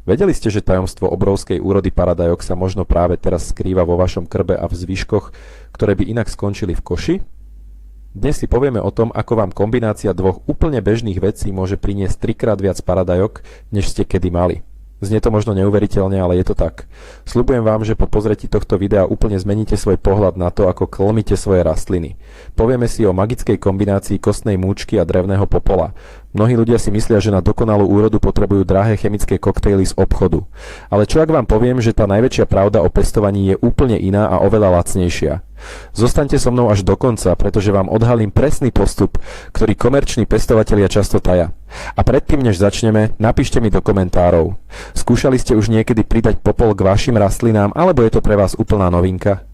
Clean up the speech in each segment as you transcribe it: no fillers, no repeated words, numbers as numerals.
Vedeli ste, že tajomstvo obrovskej úrody paradajok sa možno práve teraz skrýva vo vašom krbe a v zvyškoch, ktoré by inak skončili v koši? Dnes si povieme o tom, ako vám kombinácia dvoch úplne bežných vecí môže priniesť 3-krát viac paradajok, než ste kedy mali. Znie to možno neuveriteľne, ale je to tak. Sľubujem vám, že po pozretí tohto videa úplne zmeníte svoj pohľad na to, ako klmíte svoje rastliny. Povieme si o magickej kombinácii kostnej múčky a drevného popola. Mnohí ľudia si myslia, že na dokonalú úrodu potrebujú drahé chemické koktejly z obchodu. Ale čo ak vám poviem, že tá najväčšia pravda o pestovaní je úplne iná a oveľa lacnejšia? Zostaňte so mnou až do konca, pretože vám odhalím presný postup, ktorý komerční pestovatelia často taja. A predtým, než začneme, napíšte mi do komentárov. Skúšali ste už niekedy pridať popol k vašim rastlinám, alebo je to pre vás úplná novinka?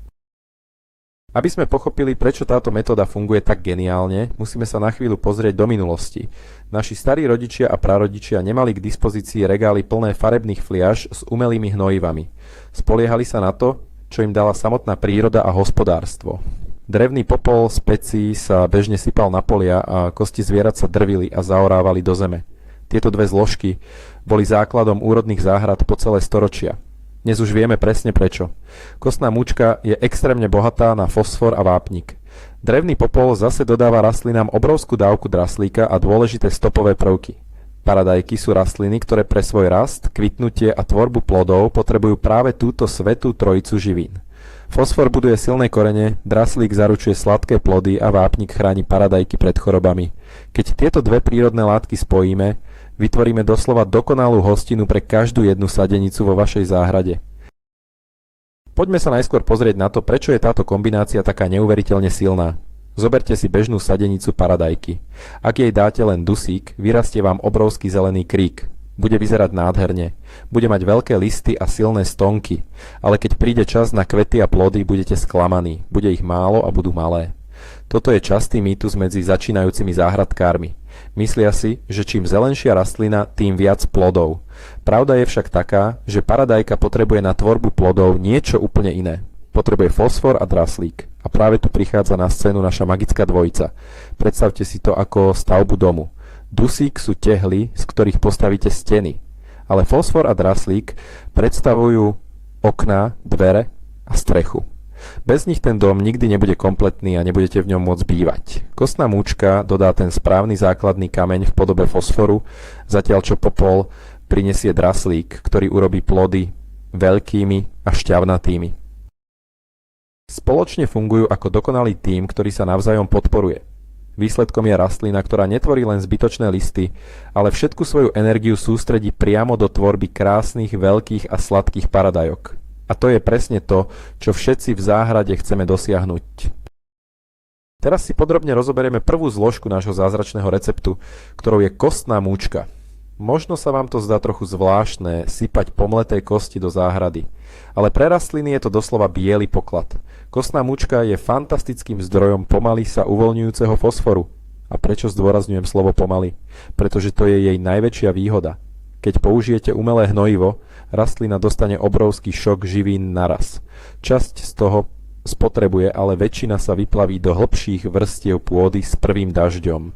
Aby sme pochopili, prečo táto metóda funguje tak geniálne, musíme sa na chvíľu pozrieť do minulosti. Naši starí rodičia a prarodičia nemali k dispozícii regály plné farebných fliaž s umelými hnojivami. Spoliehali sa na to, čo im dala samotná príroda a hospodárstvo. Drevný popol z pecí sa bežne sypal na polia a kosti zvierat sa drvili a zaorávali do zeme. Tieto dve zložky boli základom úrodných záhrad po celé storočia. Dnes už vieme presne prečo. Kostná múčka je extrémne bohatá na fosfor a vápnik. Drevný popol zase dodáva rastlinám obrovskú dávku draslíka a dôležité stopové prvky. Paradajky sú rastliny, ktoré pre svoj rast, kvitnutie a tvorbu plodov potrebujú práve túto svätú trojicu živín. Fosfor buduje silné korene, draslík zaručuje sladké plody a vápnik chráni paradajky pred chorobami. Keď tieto dve prírodné látky spojíme, vytvoríme doslova dokonalú hostinu pre každú jednu sadenicu vo vašej záhrade. Poďme sa najskôr pozrieť na to, prečo je táto kombinácia taká neuveriteľne silná. Zoberte si bežnú sadenicu paradajky. Ak jej dáte len dusík, vyrastie vám obrovský zelený krík. Bude vyzerať nádherne. Bude mať veľké listy a silné stonky. Ale keď príde čas na kvety a plody, budete sklamaní. Bude ich málo a budú malé. Toto je častý mýtus medzi začínajúcimi záhradkármi. Myslia si, že čím zelenšia rastlina, tým viac plodov. Pravda je však taká, že paradajka potrebuje na tvorbu plodov niečo úplne iné. Potrebuje fosfor a draslík. A práve tu prichádza na scénu naša magická dvojica. Predstavte si to ako stavbu domu. Dusík sú tehly, z ktorých postavíte steny. Ale fosfor a draslík predstavujú okná, dvere a strechu. Bez nich ten dom nikdy nebude kompletný a nebudete v ňom môcť bývať. Kostná múčka dodá ten správny základný kameň v podobe fosforu, zatiaľ čo popol prinesie draslík, ktorý urobí plody veľkými a šťavnatými. Spoločne fungujú ako dokonalý tím, ktorý sa navzájom podporuje. Výsledkom je rastlina, ktorá netvorí len zbytočné listy, ale všetku svoju energiu sústredí priamo do tvorby krásnych, veľkých a sladkých paradajok. A to je presne to, čo všetci v záhrade chceme dosiahnuť. Teraz si podrobne rozoberieme prvú zložku nášho zázračného receptu, ktorou je kostná múčka. Možno sa vám to zdá trochu zvláštne sypať pomleté kosti do záhrady, ale pre rastliny je to doslova biely poklad. Kostná múčka je fantastickým zdrojom pomaly sa uvoľňujúceho fosforu. A prečo zdôrazňujem slovo pomaly? Pretože to je jej najväčšia výhoda. Keď použijete umelé hnojivo, rastlina dostane obrovský šok živín naraz. Časť z toho spotrebuje, ale väčšina sa vyplaví do hlbších vrstiev pôdy s prvým dažďom.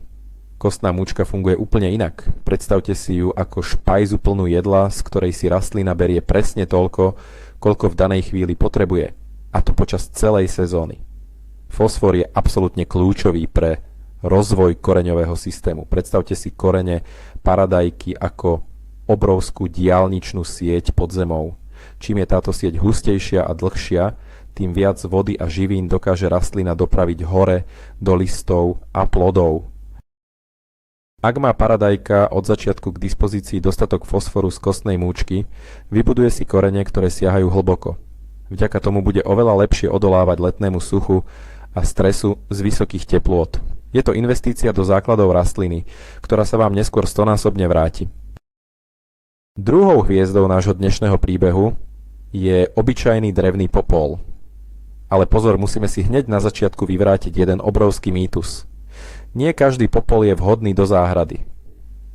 Kostná múčka funguje úplne inak. Predstavte si ju ako špajzu plnú jedla, z ktorej si rastlina berie presne toľko, koľko v danej chvíli potrebuje. A to počas celej sezóny. Fosfor je absolútne kľúčový pre rozvoj koreňového systému. Predstavte si korene paradajky ako obrovskú diaľničnú sieť pod zemou. Čím je táto sieť hustejšia a dlhšia, tým viac vody a živín dokáže rastlina dopraviť hore do listov a plodov. Ak má paradajka od začiatku k dispozícii dostatok fosforu z kostnej múčky, vybuduje si korene, ktoré siahajú hlboko. Vďaka tomu bude oveľa lepšie odolávať letnému suchu a stresu z vysokých teplôt. Je to investícia do základov rastliny, ktorá sa vám neskôr stonásobne vráti. Druhou hviezdou nášho dnešného príbehu je obyčajný drevný popol. Ale pozor, musíme si hneď na začiatku vyvrátiť jeden obrovský mýtus. Nie každý popol je vhodný do záhrady.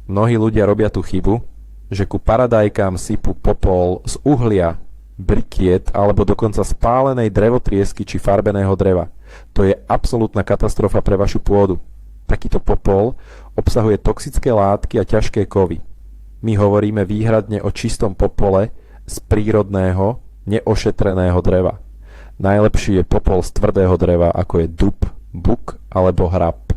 Mnohí ľudia robia tú chybu, že ku paradajkám sypú popol z uhlia, brikiet alebo dokonca spálenej drevotriesky či farbeného dreva. To je absolútna katastrofa pre vašu pôdu. Takýto popol obsahuje toxické látky a ťažké kovy. My hovoríme výhradne o čistom popole z prírodného, neošetreného dreva. Najlepší je popol z tvrdého dreva, ako je dub, buk alebo hrab.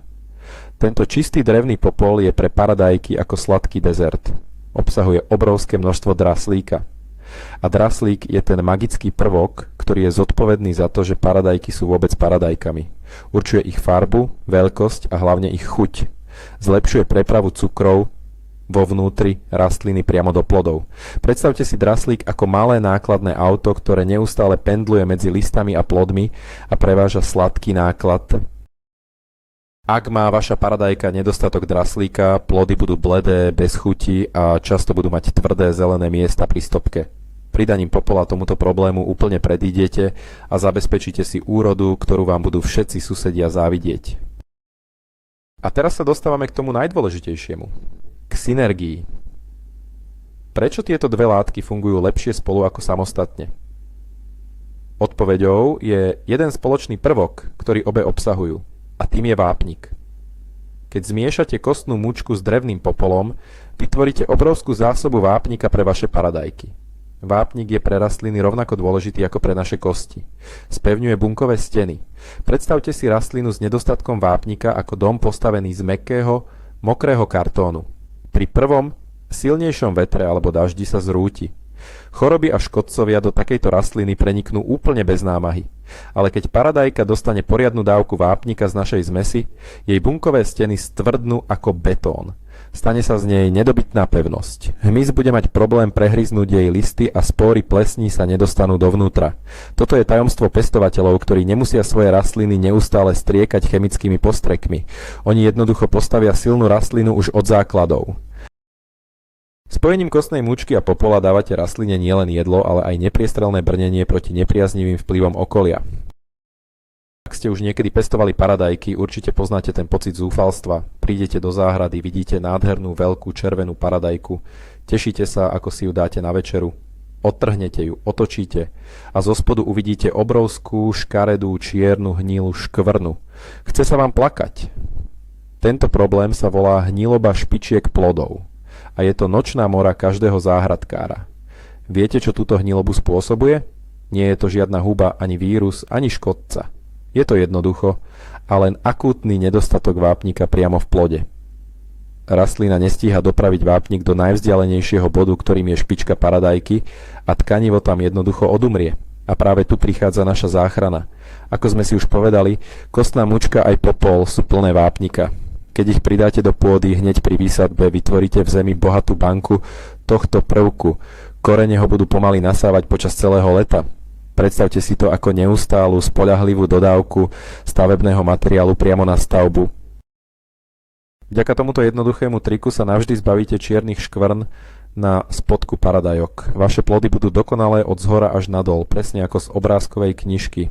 Tento čistý drevný popol je pre paradajky ako sladký dezert. Obsahuje obrovské množstvo draslíka. A draslík je ten magický prvok, ktorý je zodpovedný za to, že paradajky sú vôbec paradajkami. Určuje ich farbu, veľkosť a hlavne ich chuť. Zlepšuje prepravu cukrov vo vnútri rastliny priamo do plodov. Predstavte si draslík ako malé nákladné auto, ktoré neustále pendluje medzi listami a plodmi a preváža sladký náklad. Ak má vaša paradajka nedostatok draslíka, plody budú bledé, bez chuti a často budú mať tvrdé zelené miesta pri stopke. Pridaním popola tomuto problému úplne predídete a zabezpečíte si úrodu, ktorú vám budú všetci susedia závidieť. A teraz sa dostávame k tomu najdôležitejšiemu. K synergii. Prečo tieto dve látky fungujú lepšie spolu ako samostatne? Odpoveďou je jeden spoločný prvok, ktorý obe obsahujú, a tým je vápnik. Keď zmiešate kostnú múčku s drevným popolom, vytvoríte obrovskú zásobu vápnika pre vaše paradajky. Vápnik je pre rastliny rovnako dôležitý ako pre naše kosti. Spevňuje bunkové steny. Predstavte si rastlinu s nedostatkom vápnika ako dom postavený z mäkkého, mokrého kartónu. Pri prvom, silnejšom vetre alebo daždi sa zrúti. Choroby a škodcovia do takejto rastliny preniknú úplne bez námahy. Ale keď paradajka dostane poriadnu dávku vápnika z našej zmesi, jej bunkové steny stvrdnú ako betón. Stane sa z nej nedobytná pevnosť. Hmyz bude mať problém prehryznúť jej listy a spóry plesní sa nedostanú dovnútra. Toto je tajomstvo pestovateľov, ktorí nemusia svoje rastliny neustále striekať chemickými postrekmi. Oni jednoducho postavia silnú rastlinu už od základov. Spojením kostnej múčky a popola dávate rastline nielen jedlo, ale aj nepriestrelné brnenie proti nepriaznivým vplyvom okolia. Ak ste už niekedy pestovali paradajky, určite poznáte ten pocit zúfalstva. Prídete do záhrady, vidíte nádhernú veľkú červenú paradajku, tešíte sa, ako si ju dáte na večeru, odtrhnete ju, otočíte a zo spodu uvidíte obrovskú, škaredú, čiernu hnilu škvrnu. Chce sa vám plakať. Tento problém sa volá hniloba špičiek plodov a je to nočná mora každého záhradkára. Viete, čo túto hnilobu spôsobuje? Nie je to žiadna huba, ani vírus, ani škodca. Je to jednoducho a len akútny nedostatok vápnika priamo v plode. Rastlina nestíha dopraviť vápnik do najvzdialenejšieho bodu, ktorým je špička paradajky a tkanivo tam jednoducho odumrie. A práve tu prichádza naša záchrana. Ako sme si už povedali, kostná mučka aj popol sú plné vápnika. Keď ich pridáte do pôdy, hneď pri výsadbe vytvoríte v zemi bohatú banku tohto prvku. Korene ho budú pomaly nasávať počas celého leta. Predstavte si to ako neustálu, spoľahlivú dodávku stavebného materiálu priamo na stavbu. Vďaka tomuto jednoduchému triku sa navždy zbavíte čiernych škvrn na spodku paradajok. Vaše plody budú dokonalé od zhora až nadol, presne ako z obrázkovej knižky.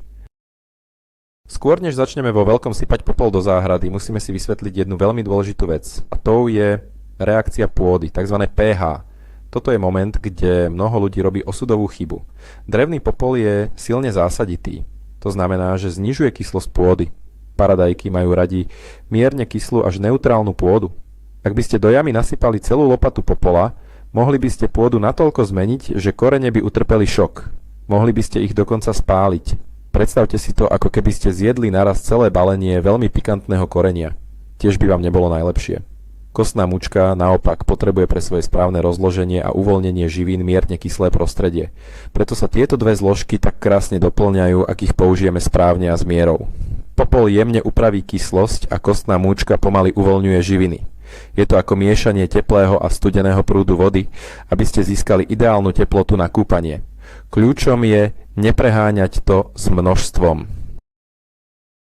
Skôr než začneme vo veľkom sypať popol do záhrady, musíme si vysvetliť jednu veľmi dôležitú vec. A tou je reakcia pôdy, tzv. pH. Toto je moment, kde mnoho ľudí robí osudovú chybu. Drevný popol je silne zásaditý. To znamená, že znižuje kyslosť pôdy. Paradajky majú radi mierne kyslú až neutrálnu pôdu. Ak by ste do jamy nasypali celú lopatu popola, mohli by ste pôdu natoľko zmeniť, že korene by utrpeli šok. Mohli by ste ich dokonca spáliť. Predstavte si to, ako keby ste zjedli naraz celé balenie veľmi pikantného korenia. Tiež by vám nebolo najlepšie. Kostná mučka naopak potrebuje pre svoje správne rozloženie a uvoľnenie živín mierne kyslé prostredie. Preto sa tieto dve zložky tak krásne doplňajú, ak ich použijeme správne a s mierou. Popol jemne upraví kyslosť a kostná múčka pomaly uvoľňuje živiny. Je to ako miešanie teplého a studeného prúdu vody, aby ste získali ideálnu teplotu na kúpanie. Kľúčom je nepreháňať to s množstvom.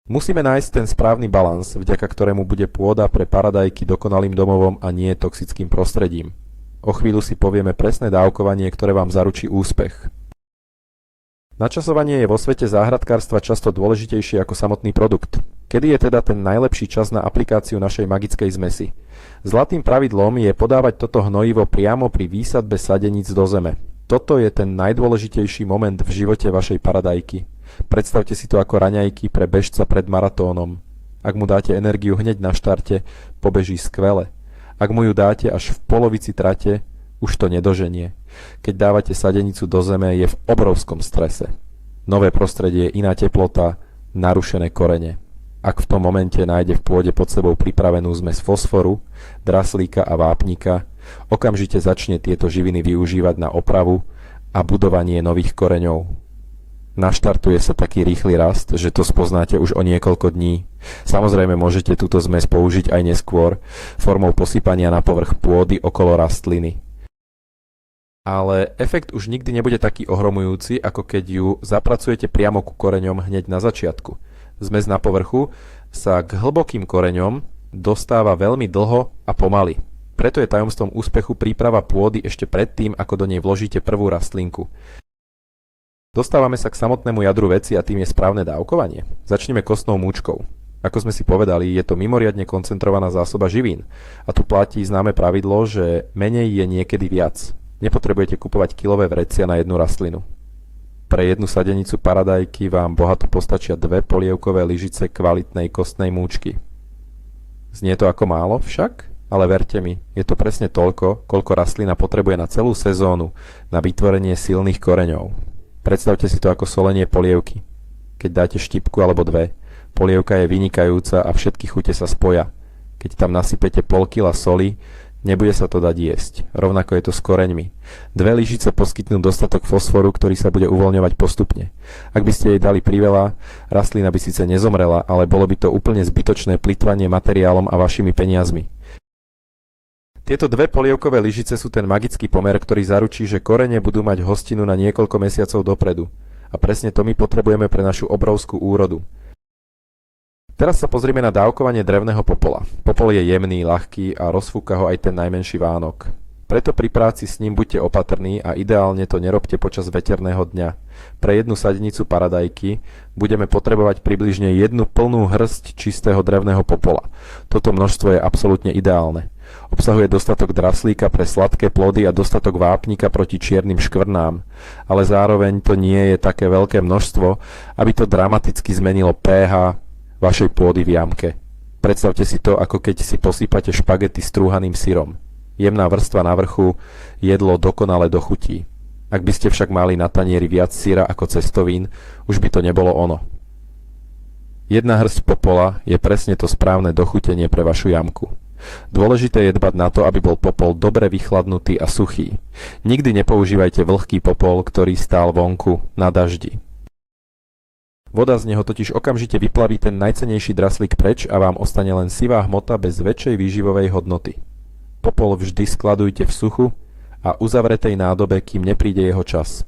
Musíme nájsť ten správny balans, vďaka ktorému bude pôda pre paradajky dokonalým domovom a nie toxickým prostredím. O chvíľu si povieme presné dávkovanie, ktoré vám zaručí úspech. Načasovanie je vo svete záhradkárstva často dôležitejšie ako samotný produkt. Kedy je teda ten najlepší čas na aplikáciu našej magickej zmesi? Zlatým pravidlom je podávať toto hnojivo priamo pri výsadbe sadeníc do zeme. Toto je ten najdôležitejší moment v živote vašej paradajky. Predstavte si to ako raňajky pre bežca pred maratónom. Ak mu dáte energiu hneď na štarte, pobeží skvele. Ak mu ju dáte až v polovici trate, Už to nedoženie. Keď dávate sadenicu do zeme, je v obrovskom strese. Nové prostredie, iná teplota, narušené korene. Ak v tom momente nájde v pôde pod sebou pripravenú zmes fosforu, draslíka a vápnika, okamžite začne tieto živiny využívať na opravu a budovanie nových koreňov. Naštartuje sa taký rýchly rast, že to spoznáte už o niekoľko dní. Samozrejme môžete túto zmes použiť aj neskôr formou posypania na povrch pôdy okolo rastliny. Ale efekt už nikdy nebude taký ohromujúci, ako keď ju zapracujete priamo ku koreňom hneď na začiatku. Zmes na povrchu sa k hlbokým koreňom dostáva veľmi dlho a pomaly. Preto je tajomstvom úspechu príprava pôdy ešte predtým, ako do nej vložíte prvú rastlinku. Dostávame sa k samotnému jadru veci a tým je správne dávkovanie. Začneme kostnou múčkou. Ako sme si povedali, je to mimoriadne koncentrovaná zásoba živín. A tu platí známe pravidlo, že menej je niekedy viac. Nepotrebujete kupovať kilové vrecia na jednu rastlinu. Pre jednu sadenicu paradajky vám bohato postačia 2 polievkové lyžice kvalitnej kostnej múčky. Znie to ako málo však? Ale verte mi, je to presne toľko, koľko rastlina potrebuje na celú sezónu na vytvorenie silných koreňov. Predstavte si to ako solenie polievky. Keď dáte štipku alebo 2, polievka je vynikajúca a všetky chute sa spoja. Keď tam nasypete pol kila soli, nebude sa to dať jesť. Rovnako je to s koreňmi. 2 lyžice poskytnú dostatok fosforu, ktorý sa bude uvoľňovať postupne. Ak by ste jej dali priveľa, rastlina by síce nezomrela, ale bolo by to úplne zbytočné plytvanie materiálom a vašimi peniazmi. Tieto 2 polievkové lyžice sú ten magický pomer, ktorý zaručí, že korene budú mať hostinu na niekoľko mesiacov dopredu. A presne to my potrebujeme pre našu obrovskú úrodu. Teraz sa pozrieme na dávkovanie drevného popola. Popol je jemný, ľahký a rozfúka ho aj ten najmenší vánok. Preto pri práci s ním buďte opatrní a ideálne to nerobte počas veterného dňa. Pre jednu sadenicu paradajky budeme potrebovať približne 1 plnú hrst čistého drevného popola. Toto množstvo je absolútne ideálne. Obsahuje dostatok draslíka pre sladké plody a dostatok vápnika proti čiernym škvrnám, ale zároveň to nie je také veľké množstvo, aby to dramaticky zmenilo pH vašej pôdy v jamke. Predstavte si to, ako keď si posypate špagety strúhaným syrom. Jemná vrstva na vrchu, jedlo dokonale dochutí. Ak by ste však mali na tanieri viac syra ako cestovín, už by to nebolo ono. 1 hrst popola je presne to správne dochutenie pre vašu jamku. Dôležité je dbať na to, aby bol popol dobre vychladnutý a suchý. Nikdy nepoužívajte vlhký popol, ktorý stál vonku na daždi. Voda z neho totiž okamžite vyplaví ten najcennejší draslík preč a vám ostane len sivá hmota bez väčšej výživovej hodnoty. Popol vždy skladujte v suchu a uzavretej nádobe, kým nepríde jeho čas.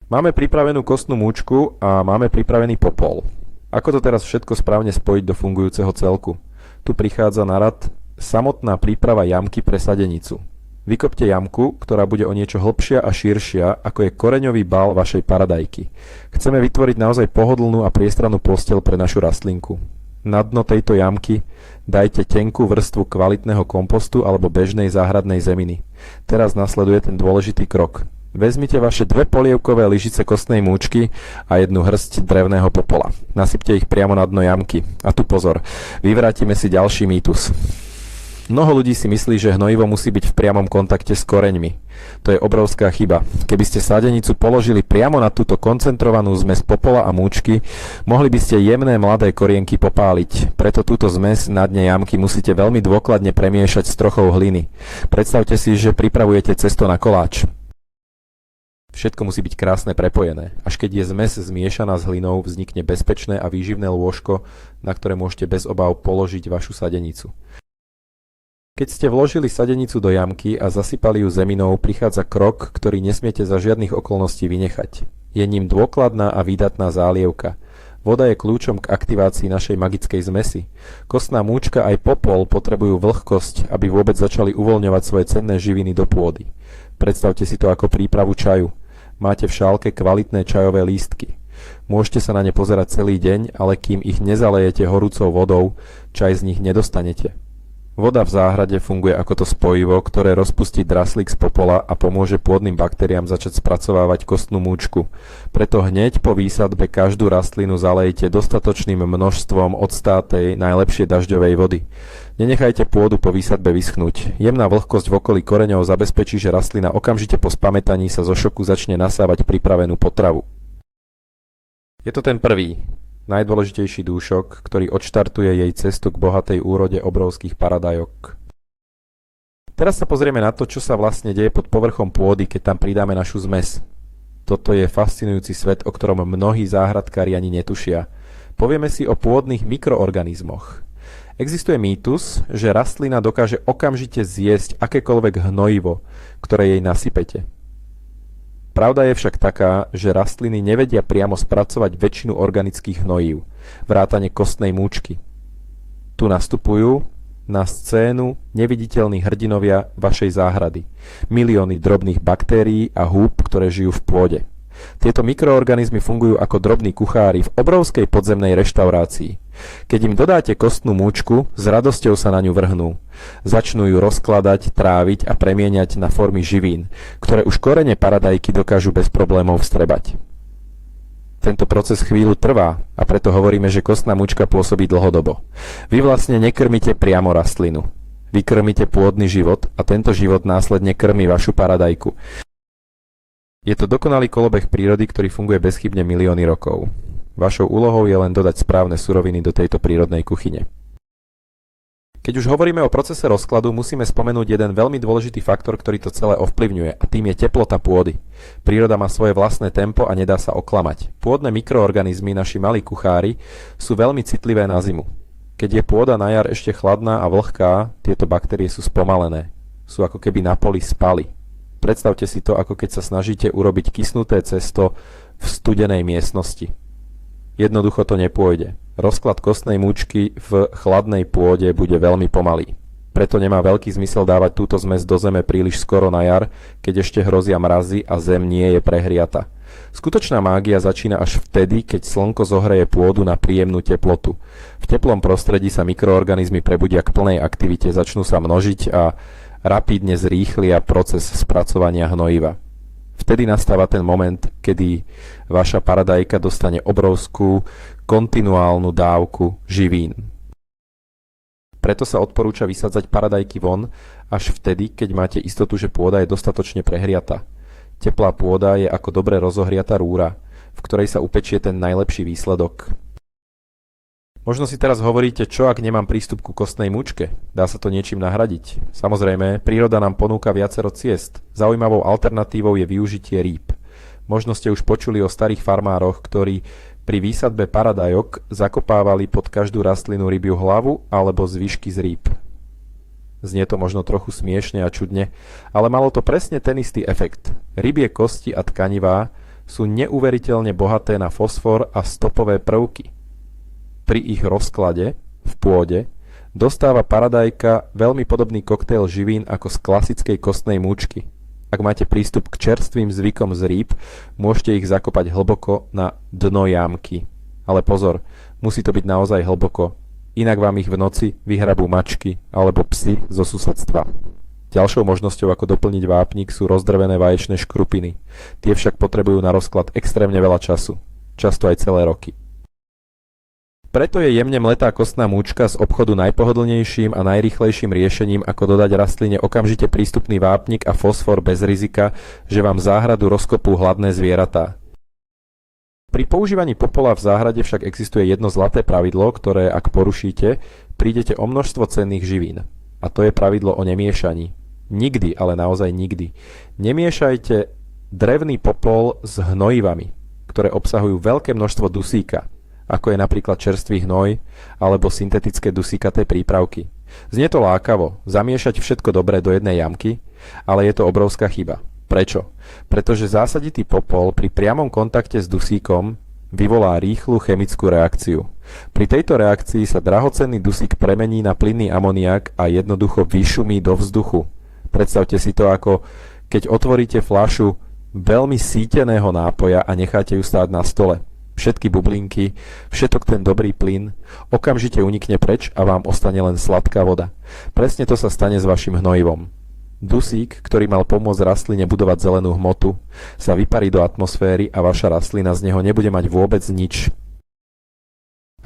Máme pripravenú kostnú múčku a máme pripravený popol. Ako to teraz všetko správne spojiť do fungujúceho celku? Tu prichádza na rad samotná príprava jamky pre sadenicu. Vykopte jamku, ktorá bude o niečo hlbšia a širšia, ako je koreňový bal vašej paradajky. Chceme vytvoriť naozaj pohodlnú a priestrannú posteľ pre našu rastlinku. Na dno tejto jamky dajte tenkú vrstvu kvalitného kompostu alebo bežnej záhradnej zeminy. Teraz nasleduje ten dôležitý krok. Vezmite vaše 2 polievkové lyžice kostnej múčky a 1 hrst drevného popola. Nasypte ich priamo na dno jamky. A tu pozor, vyvrátime si ďalší mýtus. Mnoho ľudí si myslí, že hnojivo musí byť v priamom kontakte s koreňmi. To je obrovská chyba. Keby ste sadenicu položili priamo na túto koncentrovanú zmes popola a múčky, mohli by ste jemné mladé korienky popáliť. Preto túto zmes na dne jamky musíte veľmi dôkladne premiešať s trochou hliny. Predstavte si, že pripravujete cesto na koláč. Všetko musí byť krásne prepojené. Až keď je zmes zmiešaná s hlinou, vznikne bezpečné a výživné lôžko, na ktoré môžete bez obáv položiť vašu sadenicu. Keď ste vložili sadenicu do jamky a zasypali ju zeminou, prichádza krok, ktorý nesmiete za žiadnych okolností vynechať. Je ním dôkladná a výdatná zálievka. Voda je kľúčom k aktivácii našej magickej zmesi. Kostná múčka aj popol potrebujú vlhkosť, aby vôbec začali uvoľňovať svoje cenné živiny do pôdy. Predstavte si to ako prípravu čaju. Máte v šálke kvalitné čajové lístky. Môžete sa na ne pozerať celý deň, ale kým ich nezalejete horúcou vodou, čaj z nich nedostanete. Voda v záhrade funguje ako to spojivo, ktoré rozpustí draslík z popola a pomôže pôdnym baktériám začať spracovávať kostnú múčku. Preto hneď po výsadbe každú rastlinu zalejte dostatočným množstvom odstátej, najlepšie dažďovej vody. Nenechajte pôdu po výsadbe vyschnúť. Jemná vlhkosť v okolí koreňov zabezpečí, že rastlina okamžite po spamätaní sa zo šoku začne nasávať pripravenú potravu. Je to ten prvý, najdôležitejší dúšok, ktorý odštartuje jej cestu k bohatej úrode obrovských paradajok. Teraz sa pozrieme na to, čo sa vlastne deje pod povrchom pôdy, keď tam pridáme našu zmes. Toto je fascinujúci svet, o ktorom mnohí záhradkári ani netušia. Povieme si o pôdnych mikroorganizmoch. Existuje mýtus, že rastlina dokáže okamžite zjesť akékoľvek hnojivo, ktoré jej nasypete. Pravda je však taká, že rastliny nevedia priamo spracovať väčšinu organických hnojív, vrátane kostnej múčky. Tu nastupujú na scénu neviditeľní hrdinovia vašej záhrady, milióny drobných baktérií a húb, ktoré žijú v pôde. Tieto mikroorganizmy fungujú ako drobní kuchári v obrovskej podzemnej reštaurácii. Keď im dodáte kostnú múčku, s radosťou sa na ňu vrhnú. Začnú ju rozkladať, tráviť a premieňať na formy živín, ktoré už korene paradajky dokážu bez problémov vstrebať. Tento proces chvíľu trvá a preto hovoríme, že kostná múčka pôsobí dlhodobo. Vy vlastne nekrmite priamo rastlinu. Vy krmíte pôdny život a tento život následne krmí vašu paradajku. Je to dokonalý kolobeh prírody, ktorý funguje bezchybne milióny rokov. Vašou úlohou je len dodať správne suroviny do tejto prírodnej kuchyne. Keď už hovoríme o procese rozkladu, musíme spomenúť jeden veľmi dôležitý faktor, ktorý to celé ovplyvňuje, a tým je teplota pôdy. Príroda má svoje vlastné tempo a nedá sa oklamať. Pôdne mikroorganizmy, naši malí kuchári, sú veľmi citlivé na zimu. Keď je pôda na jar ešte chladná a vlhká, tieto baktérie sú spomalené. Sú ako keby na poli spali. Predstavte si to, ako keď sa snažíte urobiť kysnuté cesto v studenej miestnosti. Jednoducho to nepôjde. Rozklad kostnej múčky v chladnej pôde bude veľmi pomalý. Preto nemá veľký zmysel dávať túto zmes do zeme príliš skoro na jar, keď ešte hrozia mrazy a zem nie je prehriata. Skutočná mágia začína až vtedy, keď slnko zohreje pôdu na príjemnú teplotu. V teplom prostredí sa mikroorganizmy prebudia k plnej aktivite, začnú sa množiť a rapídne zrýchlia proces spracovania hnojiva. Vtedy nastáva ten moment, kedy vaša paradajka dostane obrovskú kontinuálnu dávku živín. Preto sa odporúča vysadzať paradajky von až vtedy, keď máte istotu, že pôda je dostatočne prehriata. Teplá pôda je ako dobre rozohriatá rúra, v ktorej sa upečie ten najlepší výsledok. Možno si teraz hovoríte, čo ak nemám prístup ku kostnej múčke? Dá sa to niečím nahradiť? Samozrejme, príroda nám ponúka viacero ciest. Zaujímavou alternatívou je využitie rýb. Možno ste už počuli o starých farmároch, ktorí pri výsadbe paradajok zakopávali pod každú rastlinu rybiu hlavu alebo zvyšky z rýb. Znie to možno trochu smiešne a čudne, ale malo to presne ten istý efekt. Rybie kosti a tkanivá sú neuveriteľne bohaté na fosfor a stopové prvky. Pri ich rozklade v pôde dostáva paradajka veľmi podobný koktail živín ako z klasickej kostnej múčky. Ak máte prístup k čerstvým zvykom z rýb, môžete ich zakopať hlboko na dno jámky. Ale pozor, musí to byť naozaj hlboko, inak vám ich v noci vyhrabú mačky alebo psi zo susedstva. Ďalšou možnosťou, ako doplniť vápnik, sú rozdrvené vaječné škrupiny. Tie však potrebujú na rozklad extrémne veľa času, často aj celé roky. Preto je jemne mletá kostná múčka z obchodu najpohodlnejším a najrýchlejším riešením, ako dodať rastline okamžite prístupný vápnik a fosfor bez rizika, že vám záhradu rozkopú hladné zvieratá. Pri používaní popola v záhrade však existuje jedno zlaté pravidlo, ktoré ak porušíte, prídete o množstvo cenných živín. A to je pravidlo o nemiešaní. Nikdy, ale naozaj nikdy, nemiešajte drevný popol s hnojivami, ktoré obsahujú veľké množstvo dusíka, ako je napríklad čerstvý hnoj alebo syntetické dusíkaté prípravky. Znie to lákavo, zamiešať všetko dobré do jednej jamky, ale je to obrovská chyba. Prečo? Pretože zásaditý popol pri priamom kontakte s dusíkom vyvolá rýchlu chemickú reakciu. Pri tejto reakcii sa drahocenný dusík premení na plynný amoniak a jednoducho vyšumí do vzduchu. Predstavte si to, ako keď otvoríte fľašu veľmi síteného nápoja a necháte ju stáť na stole. všetky bublinky, všetok ten dobrý plyn okamžite unikne preč a vám ostane len sladká voda. Presne to sa stane s vašim hnojivom. Dusík, ktorý mal pomôcť rastline budovať zelenú hmotu, sa vyparí do atmosféry a vaša rastlina z neho nebude mať vôbec nič.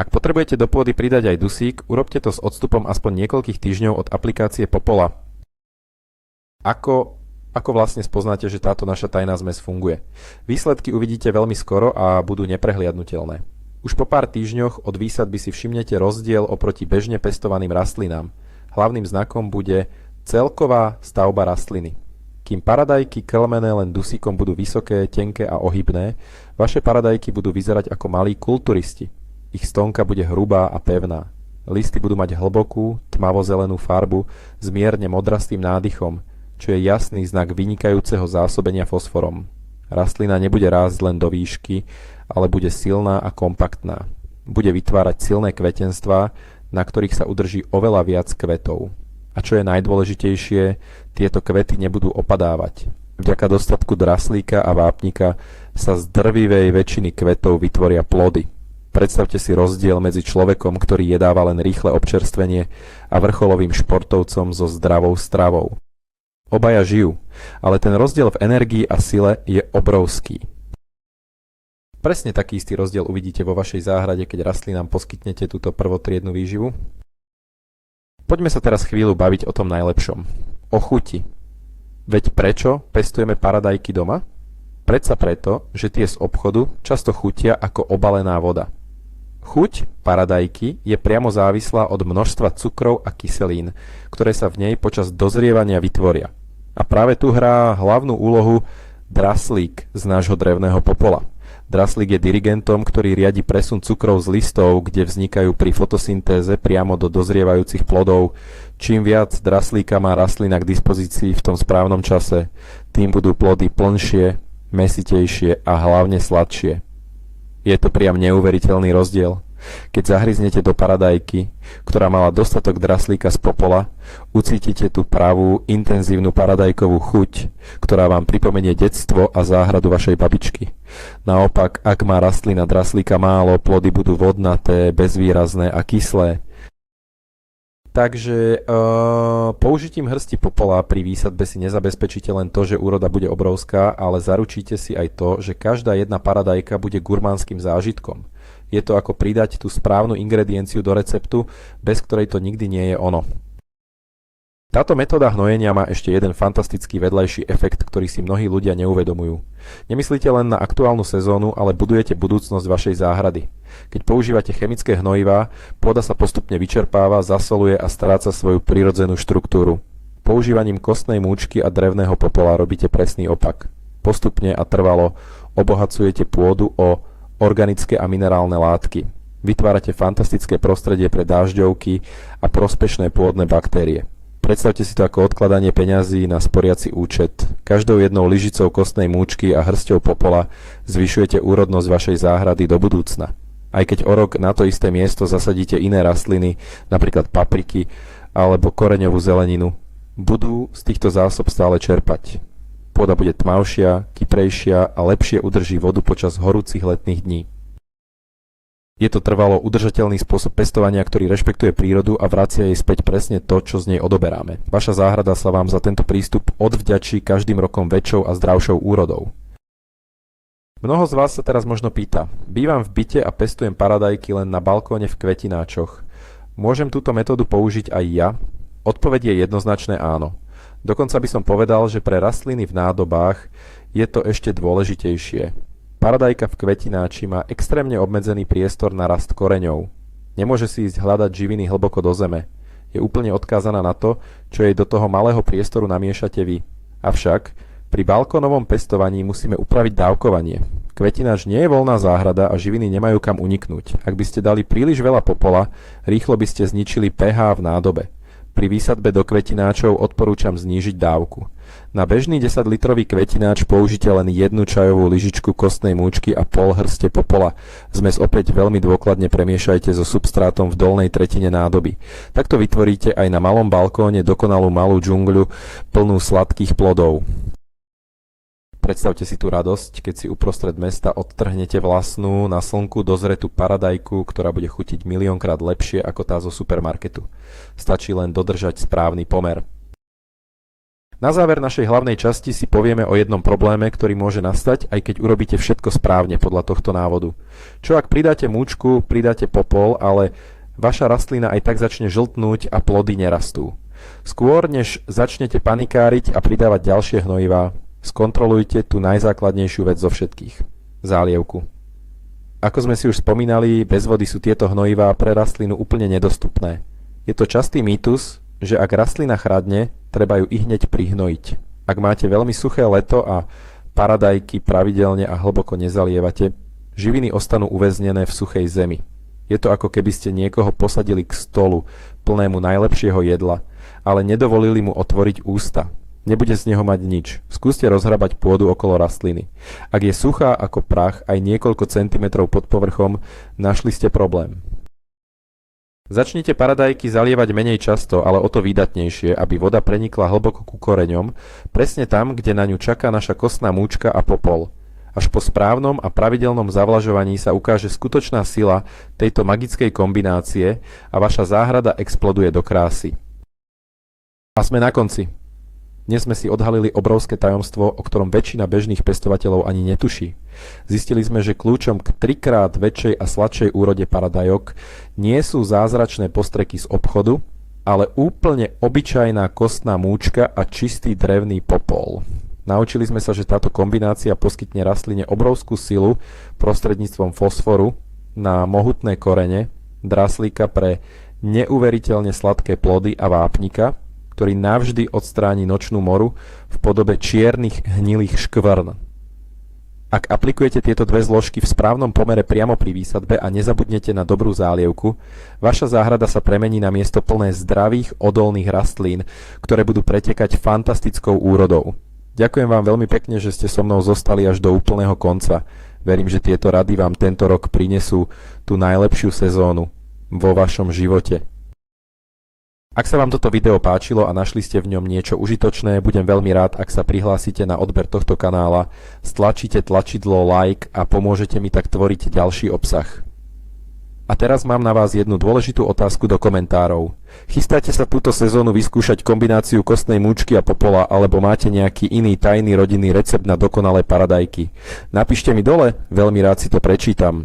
Ak potrebujete do pôdy pridať aj dusík, urobte to s odstupom aspoň niekoľkých týždňov od aplikácie popola. Ako vlastne spoznáte, že táto naša tajná zmes funguje? Výsledky uvidíte veľmi skoro a budú neprehliadnutelné. Už po pár týždňoch od výsadby si všimnete rozdiel oproti bežne pestovaným rastlinám. Hlavným znakom bude celková stavba rastliny. Kým paradajky krmené len dusíkom budú vysoké, tenké a ohybné, vaše paradajky budú vyzerať ako malí kulturisti. Ich stonka bude hrubá a pevná. Listy budú mať hlbokú, tmavo-zelenú farbu s mierne modrastým nádychom, čo je jasný znak vynikajúceho zásobenia fosforom. Rastlina nebude rásť len do výšky, ale bude silná a kompaktná. Bude vytvárať silné kvetenstvá, na ktorých sa udrží oveľa viac kvetov. A čo je najdôležitejšie, tieto kvety nebudú opadávať. Vďaka dostatku draslíka a vápnika sa z drvivej väčšiny kvetov vytvoria plody. Predstavte si rozdiel medzi človekom, ktorý jedáva len rýchle občerstvenie, a vrcholovým športovcom so zdravou stravou. Obaja žijú, ale ten rozdiel v energii a sile je obrovský. Presne taký istý rozdiel uvidíte vo vašej záhrade, keď rastlinám poskytnete túto prvotriednu výživu. Poďme sa teraz chvíľu baviť o tom najlepšom. O chuti. Veď prečo pestujeme paradajky doma? Predsa preto, že tie z obchodu často chutia ako obalená voda. Chuť paradajky je priamo závislá od množstva cukrov a kyselín, ktoré sa v nej počas dozrievania vytvoria. A práve tu hrá hlavnú úlohu draslík z nášho drevného popola. Draslík je dirigentom, ktorý riadi presun cukrov z listov, kde vznikajú pri fotosyntéze priamo do dozrievajúcich plodov. Čím viac draslíka má rastlina k dispozícii v tom správnom čase, tým budú plody plnšie, mäsitejšie a hlavne sladšie. Je to priam neuveriteľný rozdiel. Keď zahryznete do paradajky, ktorá mala dostatok draslíka z popola, ucítite tú pravú, intenzívnu paradajkovú chuť, ktorá vám pripomenie detstvo a záhradu vašej babičky. Naopak, ak má rastlina draslíka málo, plody budú vodnaté, bezvýrazné a kyslé. Takže použitím hrsti popola pri výsadbe si nezabezpečíte len to, že úroda bude obrovská, ale zaručíte si aj to, že každá jedna paradajka bude gurmánskym zážitkom. Je to ako pridať tú správnu ingredienciu do receptu, bez ktorej to nikdy nie je ono. Táto metóda hnojenia má ešte jeden fantastický vedľajší efekt, ktorý si mnohí ľudia neuvedomujú. Nemyslíte len na aktuálnu sezónu, ale budujete budúcnosť vašej záhrady. Keď používate chemické hnojivá, pôda sa postupne vyčerpáva, zasoluje a stráca svoju prirodzenú štruktúru. Používaním kostnej múčky a drevného popola robíte presný opak. Postupne a trvalo obohacujete pôdu o organické a minerálne látky. Vytvárate fantastické prostredie pre dážďovky a prospešné pôdne baktérie. Predstavte si to ako odkladanie peňazí na sporiaci účet. Každou jednou lyžicou kostnej múčky a hrsťou popola zvyšujete úrodnosť vašej záhrady do budúcna. Aj keď o rok na to isté miesto zasadíte iné rastliny, napríklad papriky alebo koreňovú zeleninu, budú z týchto zásob stále čerpať. Pôda bude tmavšia, kyprejšia a lepšie udrží vodu počas horúcich letných dní. Je to trvalo udržateľný spôsob pestovania, ktorý rešpektuje prírodu a vracia jej späť presne to, čo z nej odoberáme. Vaša záhrada sa vám za tento prístup odvďačí každým rokom väčšou a zdravšou úrodou. Mnoho z vás sa teraz možno pýta: bývam v byte a pestujem paradajky len na balkóne v kvetináčoch. Môžem túto metódu použiť aj ja? Odpoveď je jednoznačné áno. Dokonca by som povedal, že pre rastliny v nádobách je to ešte dôležitejšie. Paradajka v kvetináči má extrémne obmedzený priestor na rast koreňov. Nemôže si ísť hľadať živiny hlboko do zeme. Je úplne odkázaná na to, čo jej do toho malého priestoru namiešate vy. Avšak pri balkónovom pestovaní musíme upraviť dávkovanie. Kvetináč nie je voľná záhrada a živiny nemajú kam uniknúť. Ak by ste dali príliš veľa popola, rýchlo by ste zničili pH v nádobe. Pri výsadbe do kvetináčov odporúčam znížiť dávku. Na bežný 10-litrový kvetináč použite len jednu čajovú lyžičku kostnej múčky a pol hrste popola. Zmes opäť veľmi dôkladne premiešajte so substrátom v dolnej tretine nádoby. Takto vytvoríte aj na malom balkóne dokonalú malú džungľu plnú sladkých plodov. Predstavte si tú radosť, keď si uprostred mesta odtrhnete vlastnú na slnku dozretú paradajku, ktorá bude chutiť miliónkrát lepšie ako tá zo supermarketu. Stačí len dodržať správny pomer. Na záver našej hlavnej časti si povieme o jednom probléme, ktorý môže nastať, aj keď urobíte všetko správne podľa tohto návodu. Čo ak pridáte múčku, pridáte popol, ale vaša rastlina aj tak začne žltnúť a plody nerastú. Skôr než začnete panikáriť a pridávať ďalšie hnojivá, skontrolujte tú najzákladnejšiu vec zo všetkých. Zálievku. Ako sme si už spomínali, bez vody sú tieto hnojivá pre rastlinu úplne nedostupné. Je to častý mýtus, že ak rastlina chradne, treba ju ihneď prihnojiť. Ak máte veľmi suché leto a paradajky pravidelne a hlboko nezalievate, živiny ostanú uväznené v suchej zemi. Je to ako keby ste niekoho posadili k stolu, plnému najlepšieho jedla, ale nedovolili mu otvoriť ústa. Nebude z neho mať nič. Skúste rozhrabať pôdu okolo rastliny. Ak je suchá ako prach aj niekoľko centimetrov pod povrchom, našli ste problém. Začnite paradajky zalievať menej často, ale o to výdatnejšie, aby voda prenikla hlboko ku koreňom, presne tam, kde na ňu čaká naša kostná múčka a popol. Až po správnom a pravidelnom zavlažovaní sa ukáže skutočná sila tejto magickej kombinácie a vaša záhrada exploduje do krásy. A sme na konci. Dnes sme si odhalili obrovské tajomstvo, o ktorom väčšina bežných pestovateľov ani netuší. Zistili sme, že kľúčom k 3-krát väčšej a sladšej úrode paradajok nie sú zázračné postreky z obchodu, ale úplne obyčajná kostná múčka a čistý drevný popol. Naučili sme sa, že táto kombinácia poskytne rastline obrovskú silu prostredníctvom fosforu na mohutné korene, draslíka pre neuveriteľne sladké plody a vápnika, ktorý navždy odstráni nočnú moru v podobe čiernych hnilých škvrn. Ak aplikujete tieto dve zložky v správnom pomere priamo pri výsadbe a nezabudnete na dobrú zálievku, vaša záhrada sa premení na miesto plné zdravých, odolných rastlín, ktoré budú pretekať fantastickou úrodou. Ďakujem vám veľmi pekne, že ste so mnou zostali až do úplného konca. Verím, že tieto rady vám tento rok prinesú tú najlepšiu sezónu vo vašom živote. Ak sa vám toto video páčilo a našli ste v ňom niečo užitočné, budem veľmi rád, ak sa prihlásite na odber tohto kanála, stlačíte tlačidlo like a pomôžete mi tak tvoriť ďalší obsah. A teraz mám na vás jednu dôležitú otázku do komentárov. Chystáte sa túto sezónu vyskúšať kombináciu kostnej múčky a popola, alebo máte nejaký iný tajný rodinný recept na dokonalé paradajky? Napíšte mi dole, veľmi rád si to prečítam.